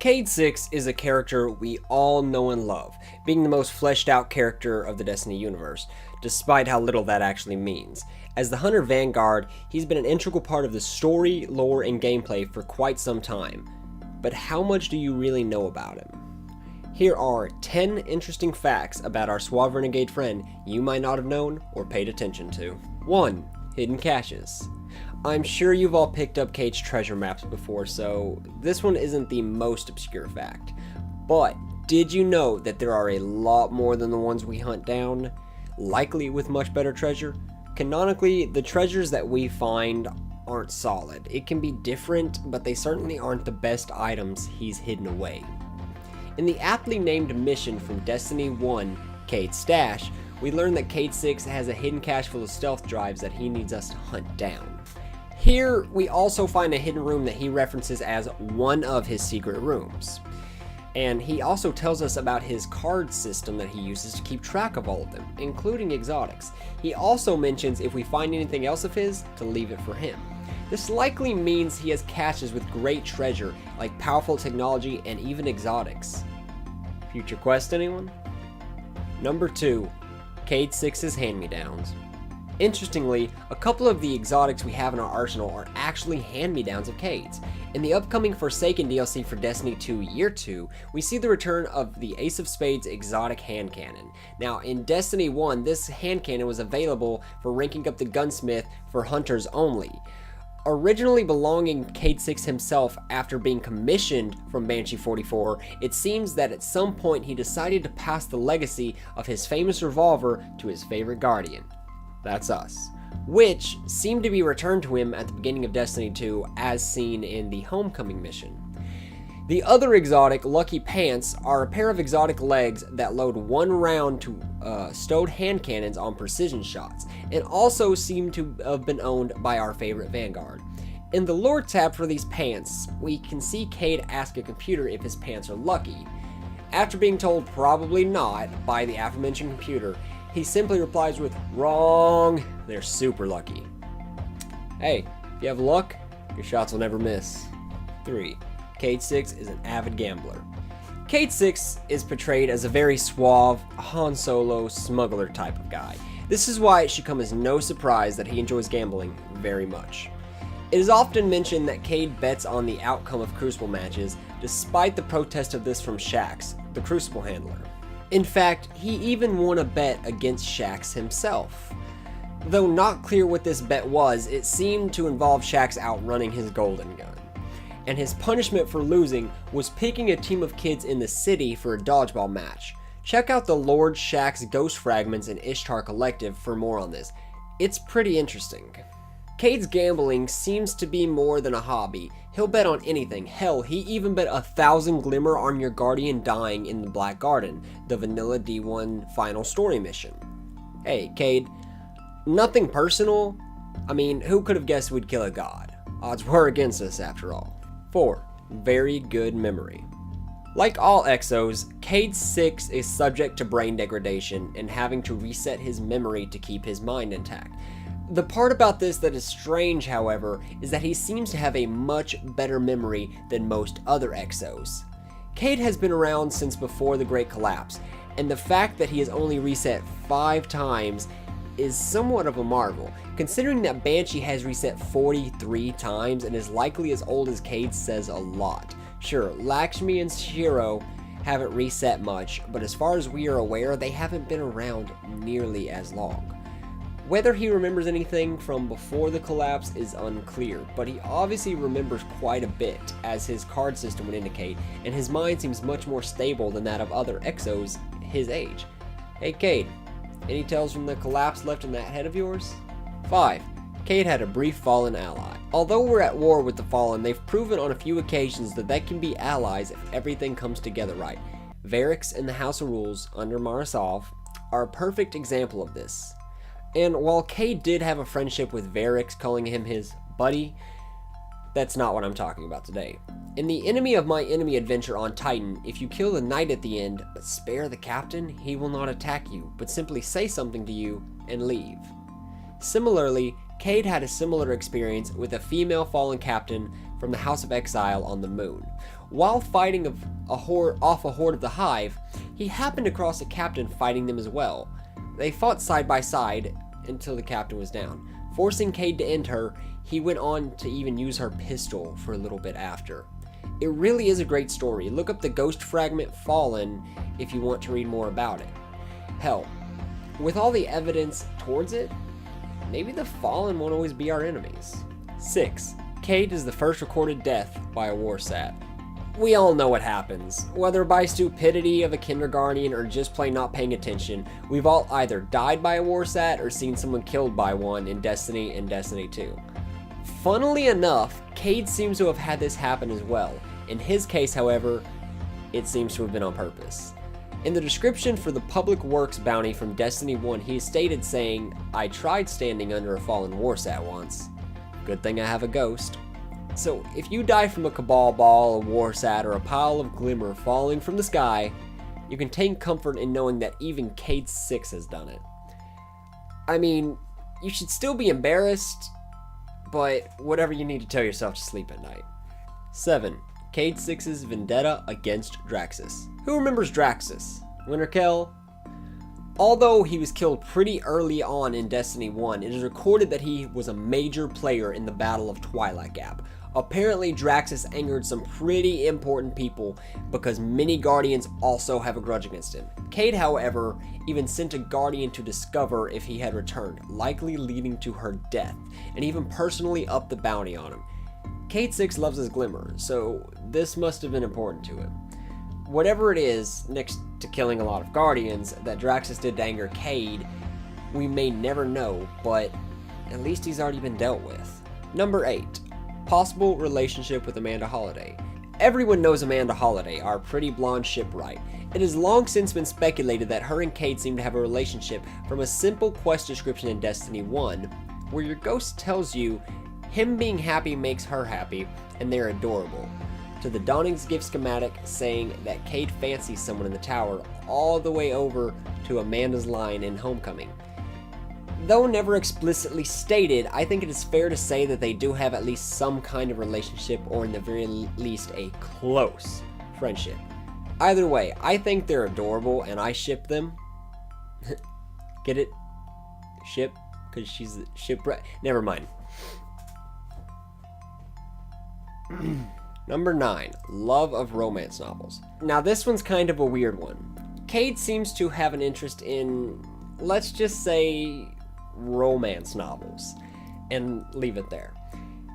Cayde-6 is a character we all know and love, being the most fleshed out character of the Destiny universe, despite how little that actually means. As the Hunter Vanguard, he's been an integral part of the story, lore, and gameplay for quite some time. But how much do you really know about him? Here are 10 interesting facts about our suave renegade friend you might not have known or paid attention to. 1. Hidden caches. I'm sure you've all picked up Cayde's treasure maps before, so this one isn't the most obscure fact. But did you know that there are a lot more than the ones we hunt down, likely with much better treasure? Canonically, the treasures that we find aren't solid. It can be different, but they certainly aren't the best items he's hidden away. In the aptly named mission from Destiny 1, Cayde's Stash, we learn that Cayde-6 has a hidden cache full of stealth drives that he needs us to hunt down. Here, we also find a hidden room that he references as one of his secret rooms. And he also tells us about his card system that he uses to keep track of all of them, including exotics. He also mentions if we find anything else of his, to leave it for him. This likely means he has caches with great treasure, like powerful technology and even exotics. Future quest, anyone? Number 2. Cayde-6's hand-me-downs. Interestingly, a couple of the exotics we have in our arsenal are actually hand-me-downs of Cayde's. In the upcoming Forsaken DLC for Destiny 2 Year 2, we see the return of the Ace of Spades exotic hand cannon. Now, in Destiny 1, this hand cannon was available for ranking up the gunsmith for hunters only. Originally belonging to Cayde-6 himself after being commissioned from Banshee 44, it seems that at some point he decided to pass the legacy of his famous revolver to his favorite guardian. That's us. Which seemed to be returned to him at the beginning of Destiny 2 as seen in the Homecoming mission. The other exotic, Lucky Pants, are a pair of exotic legs that load one round to stowed hand cannons on precision shots, and also seem to have been owned by our favorite Vanguard. In the lore tab for these pants, we can see Cayde ask a computer if his pants are lucky. After being told probably not by the aforementioned computer, he simply replies with, "Wrong, they're super lucky." Hey, if you have luck, your shots will never miss. 3. Cayde-6 is an avid gambler. Cayde-6 is portrayed as a very suave, Han Solo smuggler type of guy. This is why it should come as no surprise that he enjoys gambling very much. It is often mentioned that Cayde bets on the outcome of Crucible matches, despite the protest of this from Shaxx, the Crucible handler. In fact, he even won a bet against Shaxx himself. Though not clear what this bet was, it seemed to involve Shaxx outrunning his golden gun. And his punishment for losing was picking a team of kids in the city for a dodgeball match. Check out the Lord Shaxx Ghost Fragments and Ishtar Collective for more on this. It's pretty interesting. Cayde's gambling seems to be more than a hobby. He'll bet on anything. Hell, he even bet 1,000 glimmer on your guardian dying in the Black Garden, the vanilla D1 final story mission. Hey, Cayde, nothing personal. I mean, who could have guessed we'd kill a god? Odds were against us after all. 4. Very good memory. Like all Exos, Cayde-6 is subject to brain degradation and having to reset his memory to keep his mind intact. The part about this that is strange, however, is that he seems to have a much better memory than most other Exos. Cayde has been around since before the Great Collapse, and the fact that he has only reset 5 times is somewhat of a marvel, considering that Banshee has reset 43 times and is likely as old as Cayde says a lot. Sure, Lakshmi and Shiro haven't reset much, but as far as we are aware, they haven't been around nearly as long. Whether he remembers anything from before the collapse is unclear, but he obviously remembers quite a bit, as his card system would indicate, and his mind seems much more stable than that of other Exos his age. Hey Cayde, any tells from the collapse left in that head of yours? 5. Cayde had a brief fallen ally. Although we're at war with the Fallen, they've proven on a few occasions that they can be allies if everything comes together right. Varix and the House of Rules, under Marasov, are a perfect example of this. And while Cayde did have a friendship with Varix, calling him his buddy, that's not what I'm talking about today. In the Enemy of My Enemy adventure on Titan, if you kill the knight at the end, but spare the captain, he will not attack you, but simply say something to you and leave. Similarly, Cayde had a similar experience with a female fallen captain from the House of Exile on the moon. while fighting off a horde of the Hive, he happened across a captain fighting them as well. They fought side by side until the captain was down. Forcing Cayde to end her, he went on to even use her pistol for a little bit after. It really is a great story. Look up the Ghost Fragment Fallen if you want to read more about it. Hell, with all the evidence towards it, maybe the Fallen won't always be our enemies. 6. Cayde is the first recorded death by a warsat. We all know what happens. Whether by stupidity of a kindergarten or just plain not paying attention, we've all either died by a warsat or seen someone killed by one in Destiny and Destiny 2. Funnily enough, Cayde seems to have had this happen as well. In his case, however, it seems to have been on purpose. In the description for the Public Works bounty from Destiny 1, he is stated saying, "I tried standing under a fallen warsat once. Good thing I have a ghost." So if you die from a Cabal ball, a warsat, or a pile of glimmer falling from the sky, you can take comfort in knowing that even Cayde-6 has done it. I mean, you should still be embarrassed, but whatever you need to tell yourself to sleep at night. 7. Cayde-6's vendetta against Draxus. Who remembers Draxus? Winterkel? Although he was killed pretty early on in Destiny 1, it is recorded that he was a major player in the Battle of Twilight Gap. Apparently, Draxus angered some pretty important people because many Guardians also have a grudge against him. Cayde, however, even sent a Guardian to discover if he had returned, likely leading to her death, and even personally upped the bounty on him. Cayde-6 loves his glimmer, so this must have been important to him. Whatever it is, next to killing a lot of Guardians, that Draxus did to anger Cayde, we may never know, but at least he's already been dealt with. Number 8. Possible relationship with Amanda Holliday. Everyone knows Amanda Holliday, our pretty blonde shipwright. It has long since been speculated that her and Cayde seem to have a relationship from a simple quest description in Destiny 1, where your ghost tells you him being happy makes her happy, and they're adorable, to the Dawning's Gift schematic saying that Cayde fancies someone in the tower, all the way over to Amanda's line in Homecoming. Though never explicitly stated, I think it is fair to say that they do have at least some kind of relationship, or in the very least a close friendship. Either way, I think they're adorable and I ship them. Get it? Ship? Because she's a shipwreck. Never mind. Number 9. Love of romance novels. Now this one's kind of a weird one. Cayde seems to have an interest in, let's just say, romance novels, and leave it there.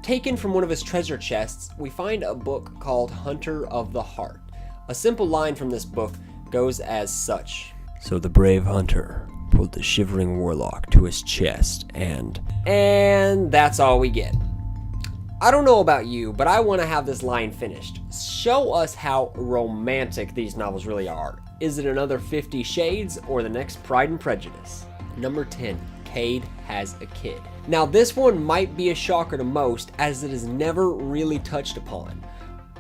Taken from one of his treasure chests, we find a book called Hunter of the Heart. A simple line from this book goes as such. So the brave hunter pulled the shivering warlock to his chest and that's all we get. I don't know about you, but I want to have this line finished. Show us how romantic these novels really are. Is it another 50 Shades or the next Pride and Prejudice? Number 10. Cayde has a kid. Now this one might be a shocker to most, as it is never really touched upon.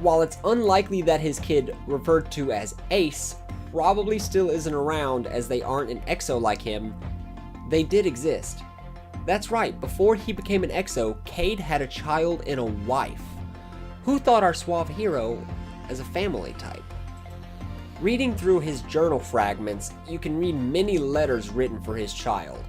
While it's unlikely that his kid, referred to as Ace, probably still isn't around as they aren't an exo like him, they did exist. That's right, before he became an exo, Cayde had a child and a wife. Who thought our suave hero as a family type? Reading through his journal fragments, you can read many letters written for his child.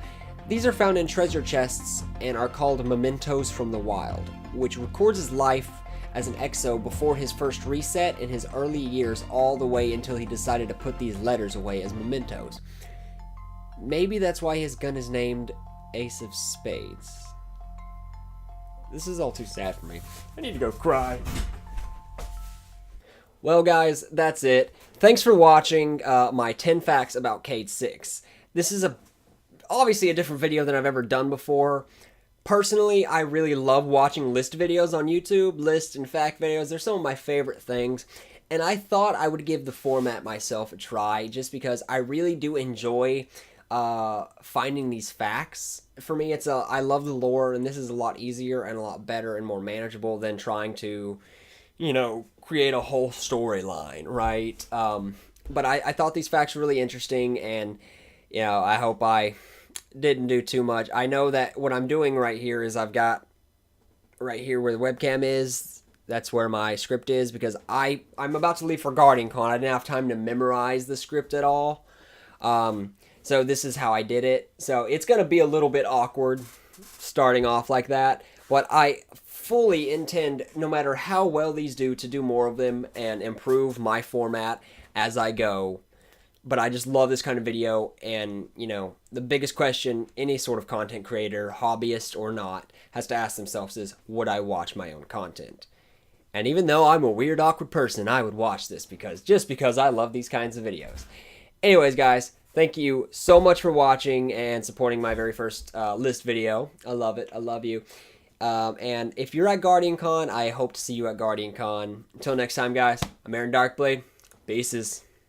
These are found in treasure chests and are called mementos from the wild, which records his life as an exo before his first reset in his early years all the way until he decided to put these letters away as mementos. Maybe that's why his gun is named Ace of Spades. This is all too sad for me. I need to go cry. Well guys, that's it. Thanks for watching my 10 facts about Cayde-6. This is obviously a different video than I've ever done before. Personally, I really love watching list videos on YouTube. List and fact videos, they're some of my favorite things. And I thought I would give the format myself a try just because I really do enjoy finding these facts. For me, I love the lore, and this is a lot easier and a lot better and more manageable than trying to, create a whole storyline, right? But I thought these facts were really interesting, and, I hope I didn't do too much. I know that what I'm doing right here is I've got right here where the webcam is, That's where my script is, because I'm about to leave for Guardian Con. I didn't have time to memorize the script at all. So this is how I did it. So it's going to be a little bit awkward starting off like that. But I fully intend, no matter how well these do, to do more of them and improve my format as I go. But I just love this kind of video, and, you know, the biggest question any sort of content creator, hobbyist or not, has to ask themselves is, would I watch my own content? And even though I'm a weird, awkward person, I would watch this just because I love these kinds of videos. Anyways, guys, thank you so much for watching and supporting my very first list video. I love it. I love you. And if you're at Guardian Con, I hope to see you at Guardian Con. Until next time, guys, I'm Aaron Darkblade. Peaces.